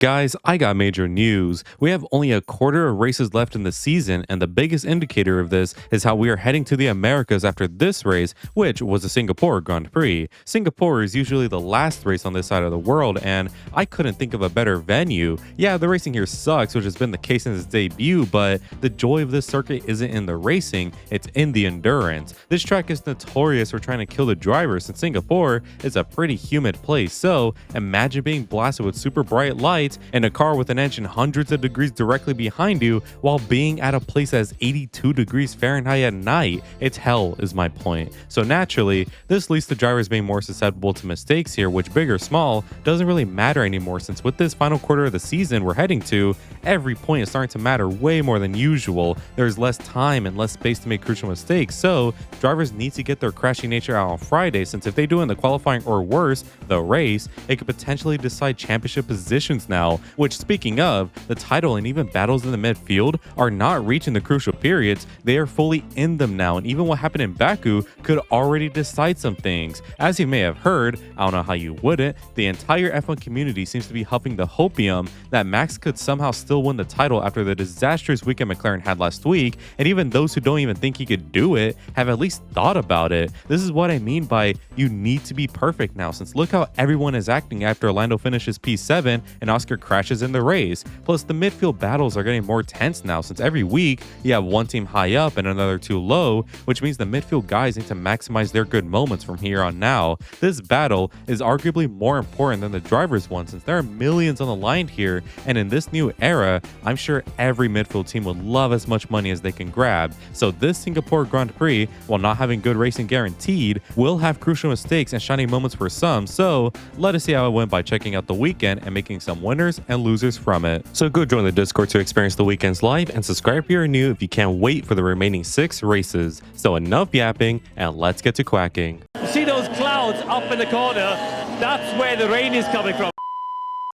Guys, I got major news. We have only a quarter of races left in the season, and the biggest indicator of this is how we are heading to the Americas after this race, which was the Singapore Grand Prix. Singapore is usually the last race on this side of the world, and I couldn't think of a better venue. Yeah, the racing here sucks, which has been the case since its debut, but the joy of this circuit isn't in the racing, it's in the endurance. This track is notorious for trying to kill the drivers, and Singapore is a pretty humid place, so imagine being blasted with super bright lights in a car with an engine hundreds of degrees directly behind you while being at a place that is 82 degrees Fahrenheit at night. It's hell is my point. So naturally, this leads to drivers being more susceptible to mistakes here, which big or small doesn't really matter anymore, since with this final quarter of the season we're heading to, every point is starting to matter way more than usual. There's less time and less space to make crucial mistakes, so drivers need to get their crashing nature out on Friday, since if they do in the qualifying or worse, the race, it could potentially decide championship positions now. Which, speaking of, the title and even battles in the midfield are not reaching the crucial periods, they are fully in them now, and even what happened in Baku could already decide some things. As you may have heard, I don't know how you wouldn't, the entire F1 community seems to be huffing the hopium that Max could somehow still win the title after the disastrous weekend McLaren had last week, and even those who don't even think he could do it have at least thought about it. This is what I mean by you need to be perfect now, since look how everyone is acting after Lando finishes P7 and Oscar crashes in the race. Plus, the midfield battles are getting more tense now, since every week you have one team high up and another too low, which means the midfield guys need to maximize their good moments from here on now. This battle is arguably more important than the drivers one, since there are millions on the line here, and in this new era, I'm sure every midfield team would love as much money as they can grab. So this Singapore Grand Prix, while not having good racing guaranteed, will have crucial mistakes and shining moments for some, so let us see how it went by checking out the weekend and making some winners and losers from it. So go join the Discord to experience the weekends live, and subscribe if you're new if you can't wait for the remaining 6 races. So enough yapping, and let's get to quacking. See those clouds up in the corner? That's where the rain is coming from.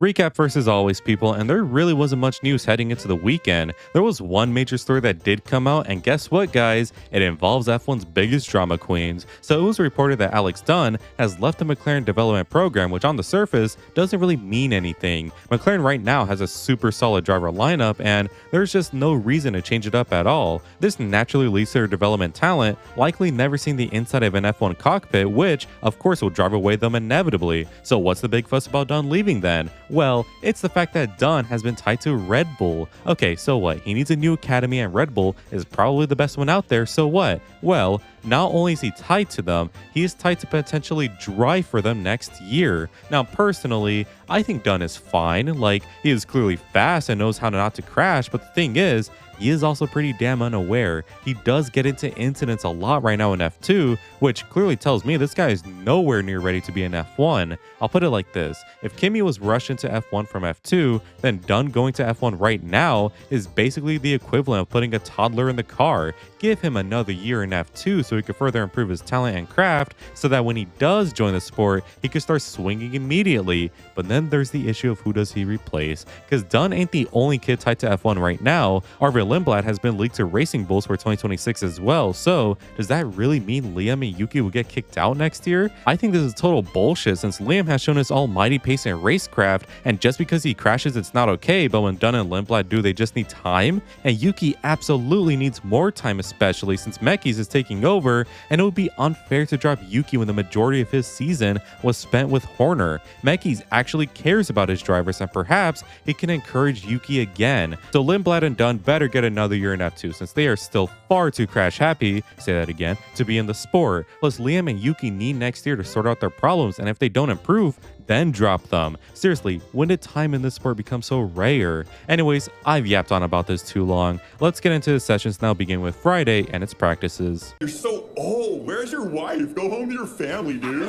Recap first as always, people, and there really wasn't much news heading into the weekend. There was one major story that did come out, and guess what, guys? It involves F1's biggest drama queens. So it was reported that Alex Dunn has left the McLaren development program, which on the surface doesn't really mean anything. McLaren right now has a super solid driver lineup, and there's just no reason to change it up at all. This naturally leads to their development talent likely never seeing the inside of an F1 cockpit, which of course will drive away them inevitably. So what's the big fuss about Dunn leaving then? Well, it's the fact that Dunn has been tied to Red Bull. Okay, so what? He needs a new academy, and Red Bull is probably the best one out there, so what? Well, not only is he tied to them, he is tied to potentially drive for them next year. Now, personally, I think Dunn is fine. Like, he is clearly fast and knows how not to crash, but the thing is, he is also pretty damn unaware. He does get into incidents a lot right now in F2, which clearly tells me this guy is nowhere near ready to be in F1. I'll put it like this. If Kimi was rushed into F1 from F2, then Dunn going to F1 right now is basically the equivalent of putting a toddler in the car. Give him another year in F2 so he could further improve his talent and craft, so that when he does join the sport, he could start swinging immediately. But then there's the issue of who does he replace, because Dunn ain't the only kid tied to F1 right now. Lindblad has been leaked to Racing Bulls for 2026 as well, so does that really mean Liam and Yuki will get kicked out next year? I think this is total bullshit, since Liam has shown his almighty pace and racecraft, and just because he crashes it's not okay, but when Dunn and Lindblad do, they just need time? And Yuki absolutely needs more time, especially since Mekis is taking over, and it would be unfair to drop Yuki when the majority of his season was spent with Horner. Mekis actually cares about his drivers, and perhaps he can encourage Yuki again. So Lindblad and Dunn better get another year in F2, since they are still far too crash happy, say that again, to be in the sport. Plus, Liam and Yuki need next year to sort out their problems, and if they don't improve, then drop them. Seriously, when did time in this sport become so rare? Anyways, I've yapped on about this too long. Let's get into the sessions now, beginning with Friday and its practices. You're so old. Where's your wife? Go home to your family, dude.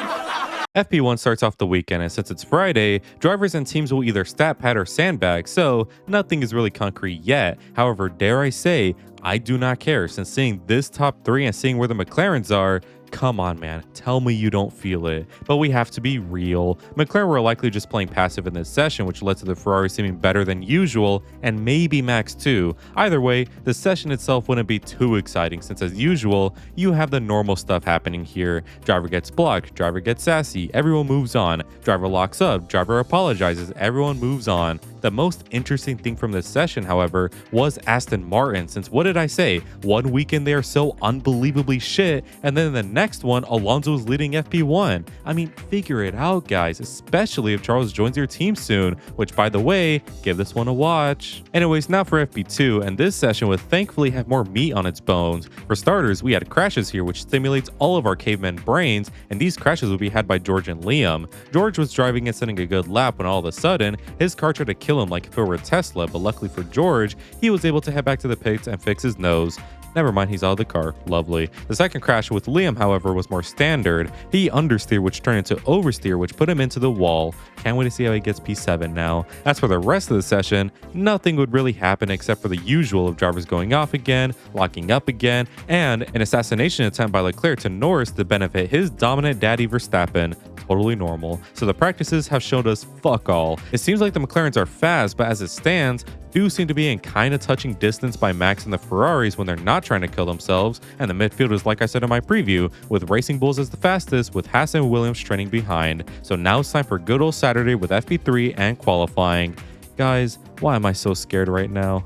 FP1 starts off the weekend, and since it's Friday, drivers and teams will either stat pad or sandbag, so nothing is really concrete yet. However, dare I say, I do not care, since seeing this top 3 and seeing where the McLarens are, come on, man, tell me you don't feel it. But we have to be real. McLaren were likely just playing passive in this session, which led to the Ferrari seeming better than usual, and maybe Max too. Either way, the session itself wouldn't be too exciting, since as usual, you have the normal stuff happening here. Driver gets blocked, driver gets sassy, everyone moves on. Driver locks up, driver apologizes, everyone moves on. The most interesting thing from this session, however, was Aston Martin, since what did I say? 1 weekend they are so unbelievably shit, and then the next one, Alonso is leading FP1. I mean, figure it out, guys, especially if Charles joins your team soon, which, by the way, give this one a watch. Anyways, now for FP2, and this session would thankfully have more meat on its bones. For starters, we had crashes here, which stimulates all of our cavemen brains, and these crashes would be had by George and Liam. George was driving and setting a good lap when all of a sudden, his car tried to kill him like if it were a Tesla, but luckily for George, he was able to head back to the pits and fix his nose. Never mind, he's out of the car. Lovely. The second crash with Liam, however, was more standard. He understeered, which turned into oversteer, which put him into the wall. Can't wait to see how he gets P7 now. As for the rest of the session, nothing would really happen except for the usual of drivers going off again, locking up again, and an assassination attempt by Leclerc to Norris to benefit his dominant daddy Verstappen. Totally normal. So the practices have showed us fuck all. It seems like the McLarens are fast, but as it stands, do seem to be in kind of touching distance by Max and the Ferraris when they're not trying to kill themselves, and the midfield is like I said in my preview, with Racing Bulls as the fastest, with Haas and Williams training behind. So now it's time for good old Saturday with FP3 and qualifying. Guys, why am I so scared right now?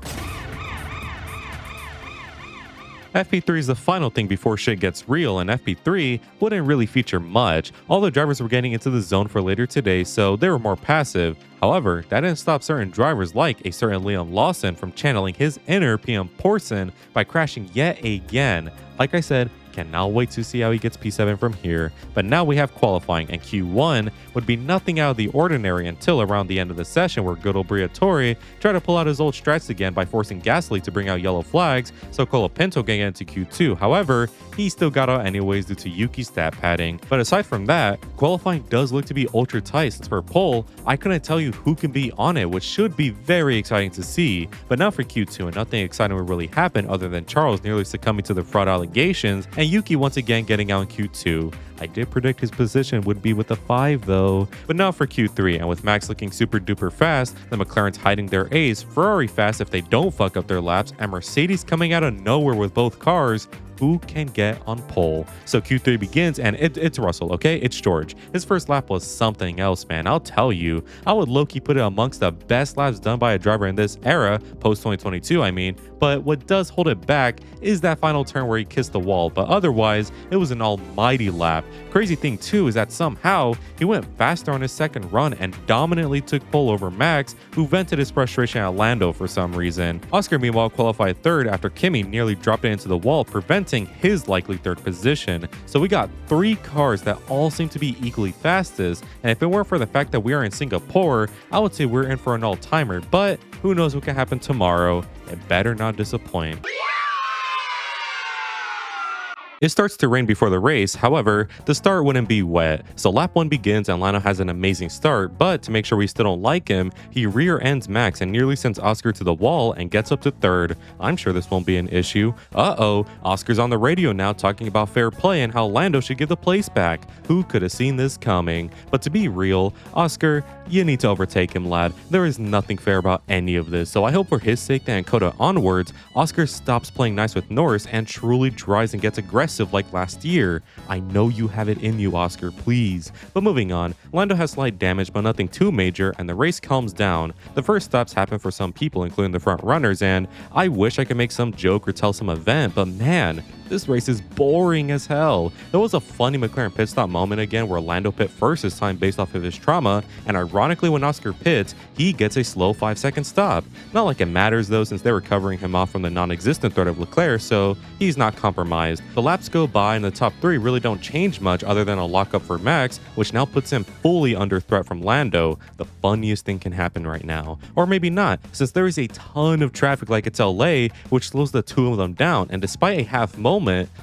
FP3 is the final thing before shit gets real, and FP3 wouldn't really feature much. All the drivers were getting into the zone for later today, so they were more passive. However, that didn't stop certain drivers like a certain Liam Lawson from channeling his inner PM Porson by crashing yet again. Like I said, cannot wait to see how he gets P7 from here. But now we have qualifying, and Q1 would be nothing out of the ordinary until around the end of the session where good old Briatore tried to pull out his old strats again by forcing Gasly to bring out yellow flags so Colapinto can get into Q2. However, he still got out anyways due to Yuki's stat padding. But aside from that, qualifying does look to be ultra tight, since for pole, I couldn't tell you who can be on it, which should be very exciting to see. But now for Q2, and nothing exciting would really happen other than Charles nearly succumbing to the fraud allegations and Yuki once again getting out in Q2. I did predict his position would be with a 5 though. But now for Q3, and with Max looking super duper fast, the McLarens hiding their ace, Ferrari fast if they don't fuck up their laps, and Mercedes coming out of nowhere with both cars, who can get on pole. So Q3 begins, and it's Russell, okay? It's George. His first lap was something else, man. I'll tell you. I would low-key put it amongst the best laps done by a driver in this era, post-2022, I mean. But what does hold it back is that final turn where he kissed the wall. But otherwise, it was an almighty lap. Crazy thing, too, is that somehow he went faster on his second run and dominantly took pole over Max, who vented his frustration at Lando for some reason. Oscar, meanwhile, qualified third after Kimi nearly dropped it into the wall, preventing his likely third position. So we got 3 cars that all seem to be equally fastest, and if it weren't for the fact that we are in Singapore, I would say we're in for an all-timer, but who knows what can happen tomorrow. It better not disappoint. It starts to rain before the race, however, the start wouldn't be wet. So lap 1 begins and Lando has an amazing start, but to make sure we still don't like him, he rear ends Max and nearly sends Oscar to the wall and gets up to third. I'm sure this won't be an issue. Uh-oh, Oscar's on the radio now talking about fair play and how Lando should give the place back. Who could have seen this coming? But to be real, Oscar, you need to overtake him, lad. There is nothing fair about any of this, so I hope for his sake that in Coda onwards, Oscar stops playing nice with Norris and truly tries and gets aggressive like last year. I know you have it in you, Oscar, please. But moving on, Lando has slight damage but nothing too major, and the race calms down. The first stops happen for some people, including the front runners, and I wish I could make some joke or tell some event, but man, this race is boring as hell. There was a funny McLaren pit stop moment again where Lando pit first this time based off of his trauma, and ironically when Oscar pits, he gets a slow 5-second stop. Not like it matters though, since they were covering him off from the non-existent threat of Leclerc, so he's not compromised. The laps go by and the top 3 really don't change much other than a lockup for Max, which now puts him fully under threat from Lando. The funniest thing can happen right now. Or maybe not, since there is a ton of traffic like it's LA, which slows the 2 of them down, and despite a half moment,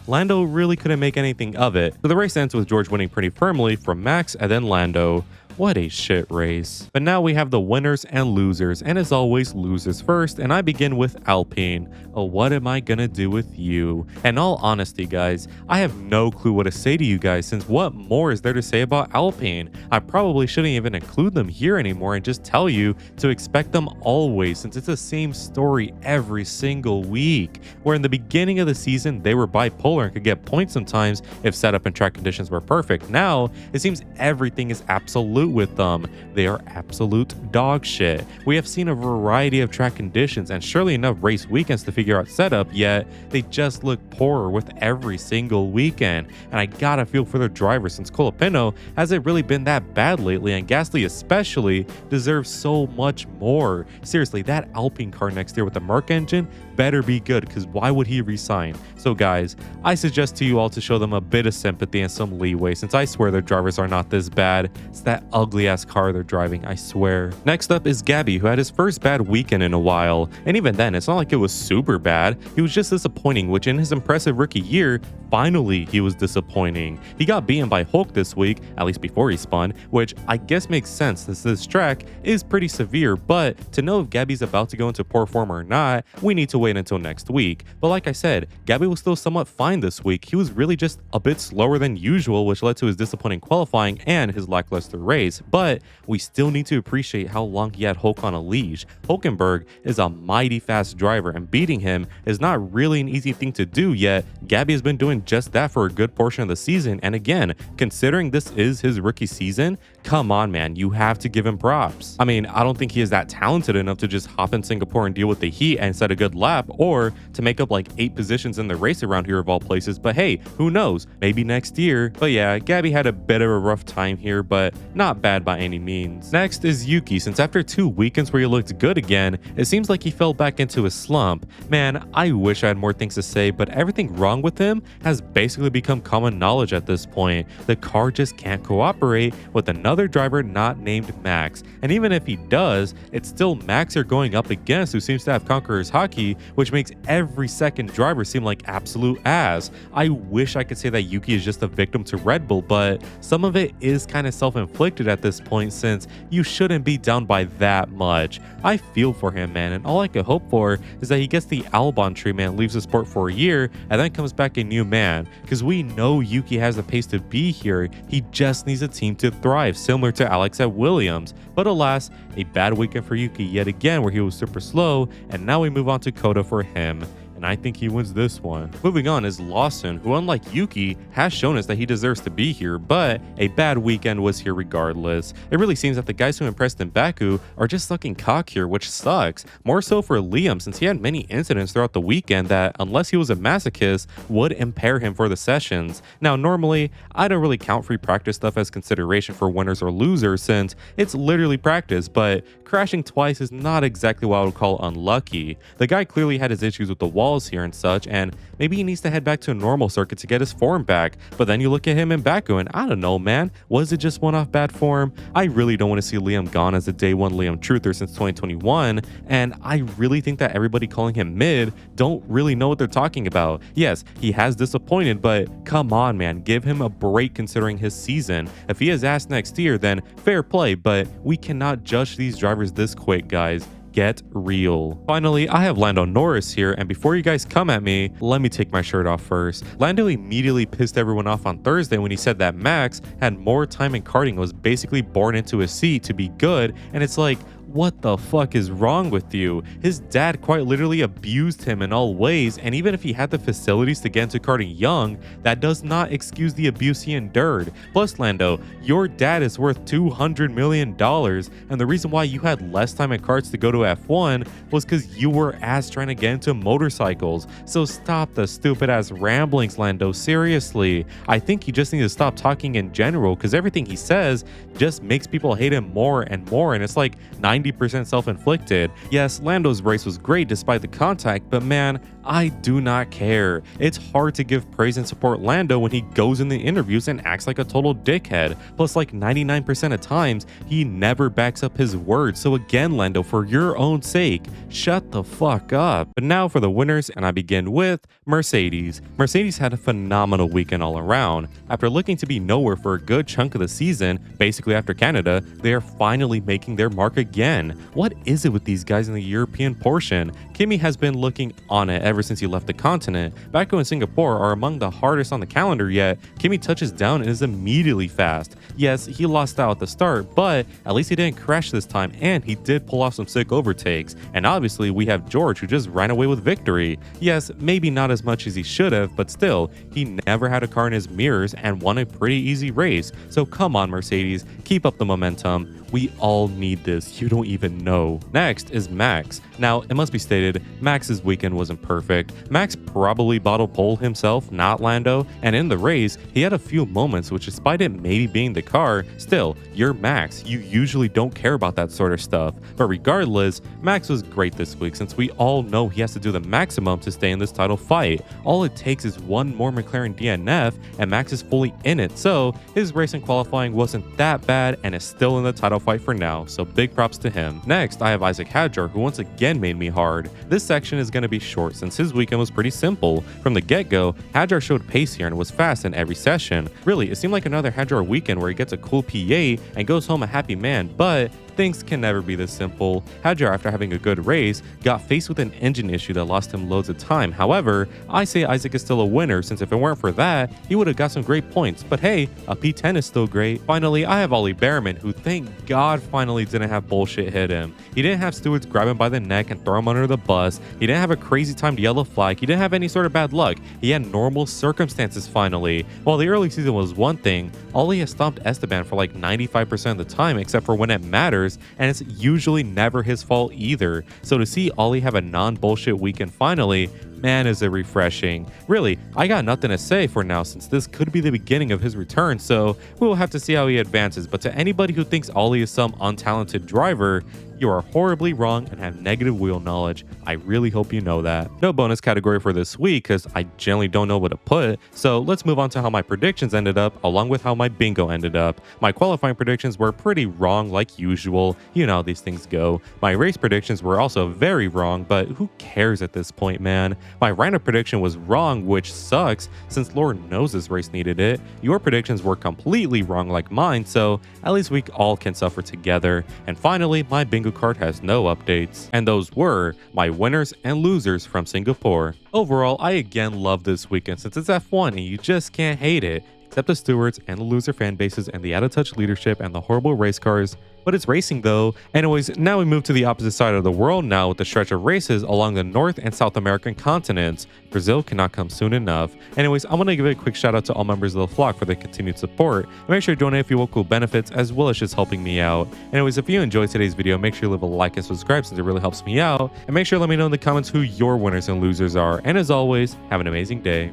Lando really couldn't make anything of it. So the race ends with George winning pretty firmly from Max and then Lando. What a shit race. But now we have the winners and losers, and as always, losers first, and I begin with Alpine. Oh, what am I gonna do with you? In all honesty, guys, I have no clue what to say to you guys, since what more is there to say about Alpine? I probably shouldn't even include them here anymore and just tell you to expect them always, since it's the same story every single week, where in the beginning of the season, they were bipolar and could get points sometimes if setup and track conditions were perfect. Now, it seems everything is absolute absolute with them. They are absolute dog shit. We have seen a variety of track conditions and surely enough race weekends to figure out setup, yet they just look poorer with every single weekend. And I gotta feel for their driver since Colapinto hasn't really been that bad lately, and Gasly especially deserves so much more. Seriously, that Alpine car next year with the Merc engine better be good, because why would he resign? So guys, I suggest to you all to show them a bit of sympathy and some leeway, since I swear their drivers are not this bad. It's that ugly ass car they're driving, I swear. Next up is Gabby, who had his first bad weekend in a while, and even then it's not like it was super bad. He was just disappointing, which in his impressive rookie year, finally he was disappointing. He got beaten by Hulk this week, at least before he spun, which I guess makes sense since this track is pretty severe, but to know if Gabby's about to go into poor form or not, we need to wait until next week. But like I said, Gabby was still somewhat fine this week. He was really just a bit slower than usual, which led to his disappointing qualifying and his lackluster race, but we still need to appreciate how long he had Hulk on a leash. Hulkenberg is a mighty fast driver, and beating him is not really an easy thing to do, yet Gabby has been doing just that for a good portion of the season. And again, considering this is his rookie season, come on man, you have to give him props. I mean, I don't think he is that talented enough to just hop in Singapore and deal with the heat and set a good lap, or to make up like 8 positions in the race around here of all places, but hey, who knows, maybe next year. But yeah, Gabby had a bit of a rough time here, but not bad by any means. Next is Yuki, since after 2 weekends where he looked good again, it seems like he fell back into a slump. Man, I wish I had more things to say, but everything wrong with him has basically become common knowledge at this point. The car just can't cooperate with another driver not named Max, and even if he does, it's still Max you're going up against, who seems to have conqueror's hockey, which makes every second driver seem like absolute ass. I wish I could say that Yuki is just a victim to Red Bull, but some of it is kind of self-inflicted at this point, since you shouldn't be down by that much. I feel for him, man, and all I could hope for is that he gets the Albon treatment, leaves the sport for a year, and then comes back a new man, because we know Yuki has the pace to be here. He just needs a team to thrive, similar to Alex at Williams. But alas, a bad weekend for Yuki yet again, where he was super slow, and now we move on to Coda for him. And I think he wins this one. Moving on is Lawson, who unlike Yuki has shown us that he deserves to be here, but a bad weekend was here regardless. It really seems that the guys who impressed in Baku are just sucking cock here, which sucks. More so for Liam, since he had many incidents throughout the weekend that, unless he was a masochist, would impair him for the sessions. Now normally, I don't really count free practice stuff as consideration for winners or losers, since it's literally practice, but crashing twice is not exactly what I would call unlucky. The guy clearly had his issues with the wall here and such, and maybe he needs to head back to a normal circuit to get his form back. But then you look at him in Baku and I don't know, man, was it just one-off bad form? I really don't want to see Liam gone as the day one Liam truther since 2021, and I really think that everybody calling him mid don't really know what they're talking about. Yes, he has disappointed, but come on man, give him a break considering his season. If he has ass next year, then fair play, but we cannot judge these drivers this quick, guys. Get real. Finally, I have Lando Norris here, and before you guys come at me, let me take my shirt off first. Lando immediately pissed everyone off on Thursday when he said that Max had more time in karting and was basically born into a seat to be good, and it's like, what the fuck is wrong with you? His dad quite literally abused him in all ways, and even if he had the facilities to get into karting young, that does not excuse the abuse he endured. Plus, Lando, your dad is worth $200 million, and the reason why you had less time in karts to go to F1 was because you were ass trying to get into motorcycles. So stop the stupid ass ramblings, Lando, seriously. I think you just need to stop talking in general, because everything he says just makes people hate him more and more, and it's like 90% self-inflicted. Yes, Lando's race was great despite the contact, but man, I do not care. It's hard to give praise and support Lando when he goes in the interviews and acts like a total dickhead. Plus, like 99% of times, he never backs up his words. So again, Lando, for your own sake, shut the fuck up. But now for the winners, and I begin with Mercedes. Mercedes had a phenomenal weekend all around. After looking to be nowhere for a good chunk of the season, basically after Canada, they are finally making their mark again again. What is it with these guys in the European portion? Kimi has been looking on it ever since he left the continent. Baku and Singapore are among the hardest on the calendar, yet Kimi touches down and is immediately fast. Yes, he lost out at the start, but at least he didn't crash this time, and he did pull off some sick overtakes. And obviously we have George, who just ran away with victory. Yes, maybe not as much as he should have, but still, he never had a car in his mirrors and won a pretty easy race. So come on, Mercedes, keep up the momentum. We all need this, you don't even know. Next is Max. Now, it must be stated, Max's weekend wasn't perfect. Max probably bottle pole himself, not Lando, and in the race, he had a few moments which, despite it maybe being the car, still, you're Max. You usually don't care about that sort of stuff. But regardless, Max was great this week since we all know he has to do the maximum to stay in this title fight. All it takes is one more McLaren DNF and Max is fully in it, so his race and qualifying wasn't that bad and is still in the title fight for now, so big props to him. Next, I have Isaac Hadjar, who once again made me hard. This section is going to be short since his weekend was pretty simple. From the get-go, Hadjar showed pace here and was fast in every session. Really, it seemed like another Hadjar weekend where he gets a cool P8 and goes home a happy man, but things can never be this simple. Hadjar, after having a good race, got faced with an engine issue that lost him loads of time. However, I say Isaac is still a winner since if it weren't for that, he would have got some great points. But hey, a P10 is still great. Finally, I have Ollie Behrman, who thank God finally didn't have bullshit hit him. He didn't have stewards grab him by the neck and throw him under the bus. He didn't have a crazy timed yellow flag. He didn't have any sort of bad luck. He had normal circumstances finally. While the early season was one thing, Ollie has stomped Esteban for like 95% of the time except for when it matters, and it's usually never his fault either. So to see Ollie have a non-bullshit weekend finally, man, is it refreshing. Really, I got nothing to say for now since this could be the beginning of his return, so we'll have to see how he advances. But to anybody who thinks Ollie is some untalented driver, you are horribly wrong and have negative wheel knowledge. I really hope you know that. No bonus category for this week because I generally don't know what to put, so let's move on to how my predictions ended up along with how my bingo ended up. My qualifying predictions were pretty wrong like usual. You know how these things go. My race predictions were also very wrong, but who cares at this point, man? My random prediction was wrong, which sucks since Lord knows this race needed it. Your predictions were completely wrong like mine, so at least we all can suffer together. And finally, my bingo card has no updates. And those were my winners and losers from Singapore. Overall, I again love this weekend since it's F1 and you just can't hate it. Except the stewards and the loser fan bases and the out-of-touch leadership and the horrible race cars. But it's racing though. Anyways, now we move to the opposite side of the world now with the stretch of races along the North and South American continents. Brazil cannot come soon enough. Anyways, I want to give a quick shout out to all members of the flock for their continued support. And make sure to donate if you want cool benefits as well as just helping me out. Anyways, if you enjoyed today's video, make sure you leave a like and subscribe since it really helps me out. And make sure to let me know in the comments who your winners and losers are. And as always, have an amazing day.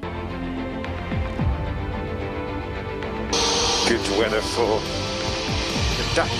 Good weather for the duck.